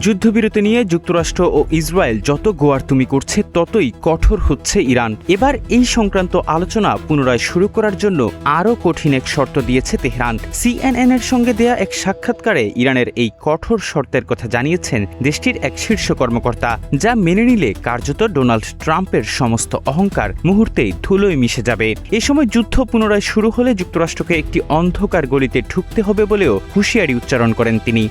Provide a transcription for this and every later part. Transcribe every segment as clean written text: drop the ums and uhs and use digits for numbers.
যুদ্ধবিরতি নিয়ে যুক্তরাষ্ট্র ও ইসরায়েল যত গোয়ার্তুমি করছে ততই কঠোর হচ্ছে ইরান। এবার এই সংক্রান্ত আলোচনা পুনরায় শুরু করার জন্য আরও কঠিন এক শর্ত দিয়েছে তেহরান। CNN এর সঙ্গে দেয়া এক সাক্ষাৎকারে ইরানের এই কঠোর শর্তের কথা জানিয়েছেন দেশটির এক শীর্ষ কর্মকর্তা, যা মেনে নিলে কার্যত ডোনাল্ড ট্রাম্পের সমস্ত অহংকার মুহূর্তেই ধুলোয় মিশে যাবে। এ সময় যুদ্ধ পুনরায় শুরু হলে যুক্তরাষ্ট্রকে একটি অন্ধকার গলিতে ঢুকতে হবে বলেও হুঁশিয়ারি উচ্চারণ করেন তিনি।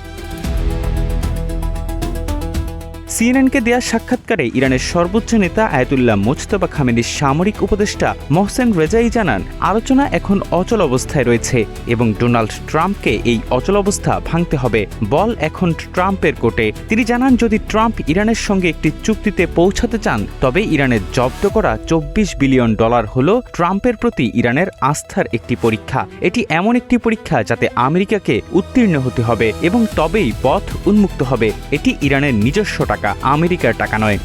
CNN-কে দেয়া সাক্ষাৎকারে ইরানের সর্বোচ্চ নেতা আয়াতুল্লাহ মোজতবা খামেনির সামরিক উপদেষ্টা মোহসেন রেজাই জানান, আলোচনা এখন অচল অবস্থায় রয়েছে এবং ডোনাল্ড ট্রাম্পকে এই অচল অবস্থা ভাঙতে হবে। বল এখন ট্রাম্পের কোর্টে। তিনি জানান, যদি ট্রাম্প ইরানের সঙ্গে একটি চুক্তিতে পৌঁছাতে চান তবে ইরানের জব্দ করা $24 বিলিয়ন হল ট্রাম্পের প্রতি ইরানের আস্থার একটি পরীক্ষা। এটি এমন একটি পরীক্ষা যাতে আমেরিকাকে উত্তীর্ণ হতে হবে এবং তবেই পথ উন্মুক্ত হবে। এটি ইরানের নিজস্ব টাকা, আমেরিকার টাকা নয়।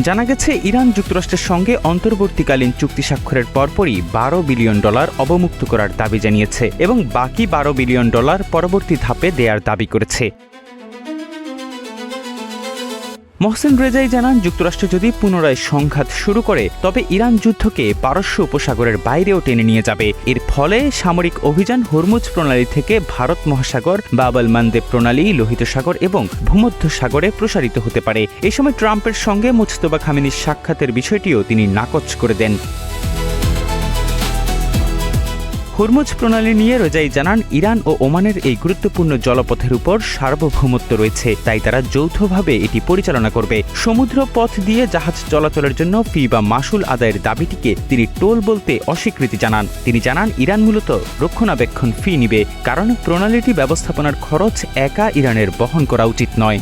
জানা গেছে, ইরান যুক্তরাষ্ট্রের সঙ্গে অন্তর্বর্তীকালীন চুক্তি স্বাক্ষরের পরপরই $12 বিলিয়ন অবমুক্ত করার দাবি জানিয়েছে এবং বাকি $12 বিলিয়ন পরবর্তী ধাপে দেয়ার দাবি করেছে। মোহসেন রেজাই জানান, যুক্তরাষ্ট্র যদি পুনরায় সংঘাত শুরু করে তবে ইরান যুদ্ধকে পারস্য উপসাগরের বাইরেও টেনে নিয়ে যাবে। এর ফলে সামরিক অভিযান হরমুজ প্রণালী থেকে ভারত মহাসাগর, বাব আল মানদেব প্রণালী, লোহিত সাগর এবং ভূমধ্য সাগরে প্রসারিত হতে পারে। এ সময় ট্রাম্পের সঙ্গে মুজতবা খামেনির সাক্ষাতের বিষয়টিও তিনি নাকচ করে দেন। হরমুজ প্রণালী নিয়ে রেজাই জানান, ইরান ও ওমানের এই গুরুত্বপূর্ণ জলপথের উপর সার্বভৌমত্ব রয়েছে, তাই তারা যৌথভাবে এটি পরিচালনা করবে। সমুদ্র পথ দিয়ে জাহাজ চলাচলের জন্য ফি বা মাসুল আদায়ের দাবিটিকে তিনি টোল বলতে অস্বীকৃতি জানান। তিনি জানান, ইরান মূলত রক্ষণাবেক্ষণ ফি নিবে, কারণ প্রণালীটি ব্যবস্থাপনার খরচ একা ইরানের বহন করা উচিত নয়।